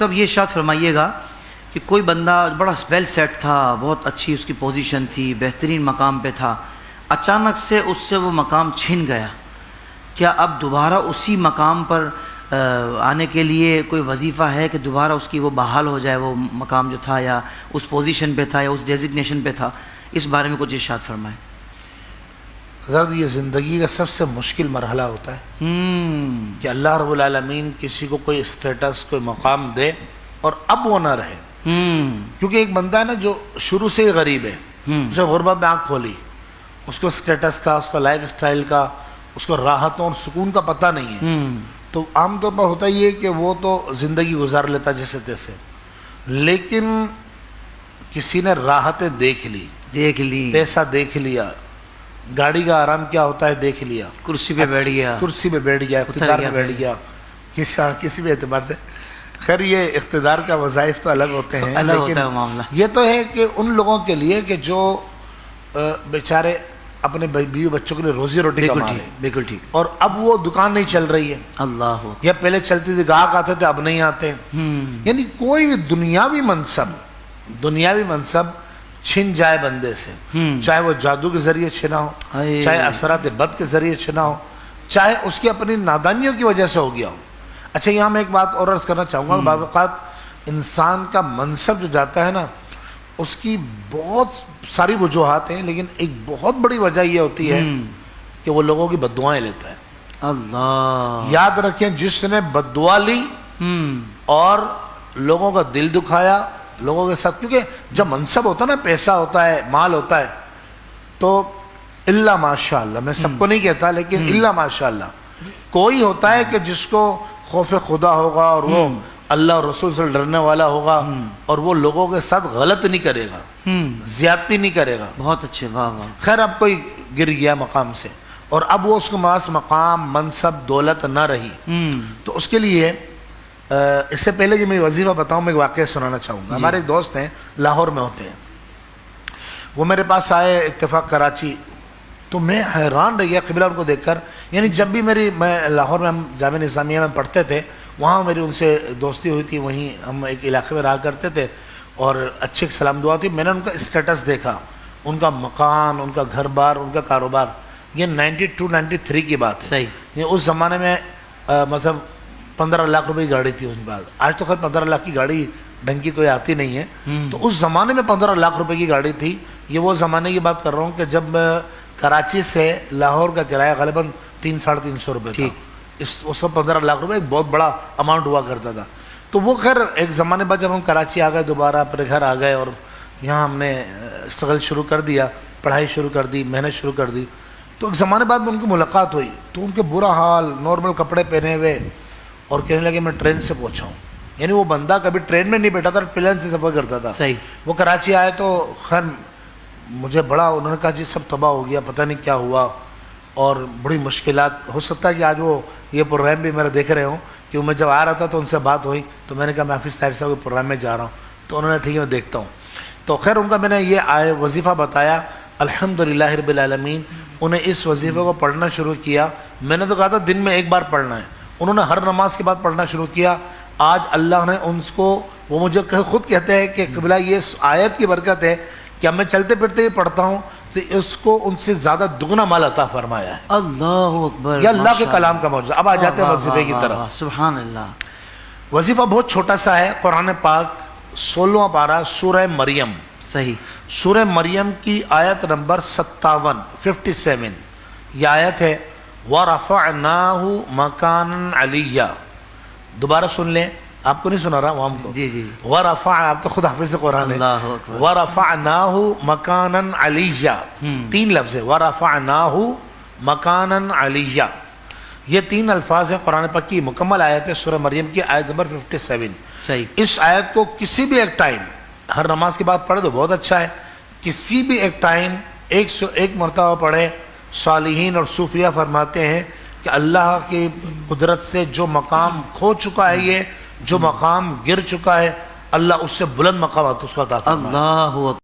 تو اب یہ ارشاد فرمائیے گا کہ کوئی بندہ بڑا ویل سیٹ تھا، بہت اچھی اس کی پوزیشن تھی، بہترین مقام پہ تھا، اچانک سے اس سے وہ مقام چھن گیا، کیا اب دوبارہ اسی مقام پر آنے کے لیے کوئی وظیفہ ہے کہ دوبارہ اس کی وہ بحال ہو جائے، وہ مقام جو تھا یا اس پوزیشن پہ تھا یا اس ڈیزگنیشن پہ تھا؟ اس بارے میں کچھ ارشاد فرمائیں۔ حضرت یہ زندگی کا سب سے مشکل مرحلہ ہوتا ہے کہ اللہ رب العالمین کسی کو کوئی اسٹیٹس، کوئی مقام دے اور اب وہ نہ رہے۔ کیونکہ ایک بندہ ہے نا جو شروع سے ہی غریب ہے، اسے غربت میں آنکھ کھولی، اس کو اسٹیٹس کا، اس کا لائف اسٹائل کا، اس کو راحتوں اور سکون کا پتہ نہیں ہے، تو عام طور پر ہوتا یہ کہ وہ تو زندگی گزار لیتا جیسے تیسے، لیکن کسی نے راحتیں دیکھ لی، پیسہ دیکھ لیا، گاڑی کا آرام کیا ہوتا ہے دیکھ لیا، کرسی پہ بیٹھ گیا، اقتدار پہ بیٹھ گیا، کسی بھی اعتبار سے۔ خیر یہ اقتدار کا وظائف تو الگ ہوتے ہیں، لیکن یہ تو ہے کہ ان لوگوں کے لیے کہ جو بیچارے اپنے بیوی بچوں کے لیے روزی روٹی کما رہے ہیں، بالکل ٹھیک، اور اب وہ دکان نہیں چل رہی ہے، اللہ یا پہلے چلتی تھی، گاہک آتے تھے اب نہیں آتے، یعنی کوئی بھی دنیاوی منصب چھن جائے بندے سے، چاہے وہ جادو کے ذریعے چھنا ہو، چاہے اثرات بد کے ذریعے چھنا ہو، چاہے اس کی اپنی نادانیوں کی وجہ سے ہو گیا ہو۔ اچھا یہاں میں ایک بات اور عرض کرنا چاہوں گا، بعض اوقات انسان کا منصب جو جاتا ہے نا، اس کی بہت ساری وجوہات ہیں، لیکن ایک بہت بڑی وجہ یہ ہوتی ہے کہ وہ لوگوں کی بد دعائیں لیتا ہے۔ اللہ یاد رکھیں، جس نے بد دعا لی اور لوگوں کا دل دکھایا، لوگوں کے ساتھ، کیونکہ جب منصب ہوتا ہے نا، پیسہ ہوتا ہے، مال ہوتا ہے، تو اللہ ماشاءاللہ، میں سب کو نہیں کہتا لیکن اللہ ماشاءاللہ، کوئی ہوتا ہے کہ جس کو خوف خدا ہوگا اور وہ اللہ اور رسول سے ڈرنے والا ہوگا اور وہ لوگوں کے ساتھ غلط نہیں کرے گا، زیادتی نہیں کرے گا۔ بہت اچھے، واہ واہ۔ خیر اب کوئی گر گیا مقام سے اور اب وہ اس کے پاس مقام، منصب، دولت نہ رہی، تو اس کے لیے اس سے پہلے کہ میں وظیفہ بتاؤں، میں ایک واقعہ سنانا چاہوں گا۔ ہمارے ایک دوست ہیں، لاہور میں ہوتے ہیں، وہ میرے پاس آئے اتفاق کراچی، تو میں حیران رہ گیا قبلہ ان کو دیکھ کر۔ یعنی جب بھی میں لاہور میں، ہم جامعہ نظامیہ میں پڑھتے تھے، وہاں میری ان سے دوستی ہوئی تھی، وہیں ہم ایک علاقے میں رہا کرتے تھے اور اچھے سلام دعا تھی۔ میں نے ان کا اسٹیٹس دیکھا، ان کا مکان، ان کا گھر بار، ان کا کاروبار، یہ 92-93 کی بات ہے۔ صحیح۔ اس زمانے میں مطلب 15 لاکھ روپے کی گاڑی تھی ان کے پاس۔ آج تو خیر 15 لاکھ کی گاڑی ڈھنگ کی کوئی آتی نہیں ہے، تو اس زمانے میں 15 لاکھ روپے کی گاڑی تھی۔ یہ وہ زمانے کی بات کر رہا ہوں کہ جب کراچی سے لاہور کا کرایہ غالباً 300-350 روپے تھا۔ اس وقت 15 لاکھ روپے ایک بہت بڑا اماؤنٹ ہوا کرتا تھا۔ تو وہ خیر ایک زمانے بعد جب ہم کراچی آ گئے، دوبارہ اپنے گھر آ گئے اور یہاں ہم نے اسٹرگل شروع کر دیا، پڑھائی شروع کر دی، محنت شروع کر دی، تو ایک زمانے بعد میں ان کی ملاقات ہوئی، تو ان کے برا حال، نارمل کپڑے پہنے ہوئے، اور کہنے لگے میں ٹرین سے پہنچا ہوں۔ یعنی وہ بندہ کبھی ٹرین میں نہیں بیٹھا تھا، پلین سے سفر کرتا تھا۔ صحیح۔ وہ کراچی آئے تو خیر مجھے بڑا، انہوں نے کہا جی سب تباہ ہو گیا، پتہ نہیں کیا ہوا، اور بڑی مشکلات۔ ہو سکتا ہے کہ آج وہ یہ پروگرام بھی میرا دیکھ رہے ہوں، کہ میں جب آ رہا تھا تو ان سے بات ہوئی، تو میں نے کہا میں حافظ طاہر صاحب کے پروگرام میں جا رہا ہوں، تو انہوں نے ٹھیک ہے میں دیکھتا ہوں۔ تو خیر ان کا میں نے یہ وظیفہ بتایا، الحمدللہ رب العالمین، انہیں اس وظیفے کو پڑھنا شروع کیا۔ میں نے تو کہا تھا دن میں ایک بار پڑھنا ہے، انہوں نے ہر نماز کے بعد پڑھنا شروع کیا۔ آج اللہ نے ان کو، وہ مجھے خود کہتے ہیں کہ قبلہ یہ آیت کی برکت ہے کہ اب میں چلتے پھرتے ہی پڑھتا ہوں، تو اس کو ان سے زیادہ دگنا مال عطا فرمایا ہے۔ اللہ اکبر، یہ اللہ کے کلام کا معجزہ۔ اب آ جاتے ہیں وظیفے کی طرف۔ سبحان اللہ۔ وظیفہ بہت چھوٹا سا ہے، قرآن پاک 16واں پارہ سورہ مریم، صحیح، سورہ مریم کی آیت نمبر 57 یہ آیت ہے، وَرَفَعْنَاهُ مَكَانًا عَلِيًّا۔ دوبارہ سن لیں، آپ کو نہیں سنا رہا وہ ہم کو۔ جی جی۔ وَرَفَعْ، آپ تو خود حافظ قرآن ہے۔ اللہ اکبر۔ وَرَفَعْنَاهُ مَكَانًا عَلِيًّا، 3 لفظ ہے، وَرَفَعْنَاهُ مَكَانًا عَلِيًّا۔ یہ 3 الفاظ ہیں قرآن پاک کی مکمل آیت ہے، سورہ مریم کی آیت نمبر 57۔ صحیح۔ اس آیت کو کسی بھی ایک ٹائم، ہر نماز کے بعد پڑھے تو بہت اچھا ہے، کسی بھی ایک ٹائم 101 مرتبہ پڑھے۔ صالحین اور صوفیہ فرماتے ہیں کہ اللہ کی قدرت سے جو مقام کھو چکا ہے، یہ جو مقام گر چکا ہے، اللہ اس سے بلند مقامات اس کا عطا فرمائے۔ اللہ اکبر۔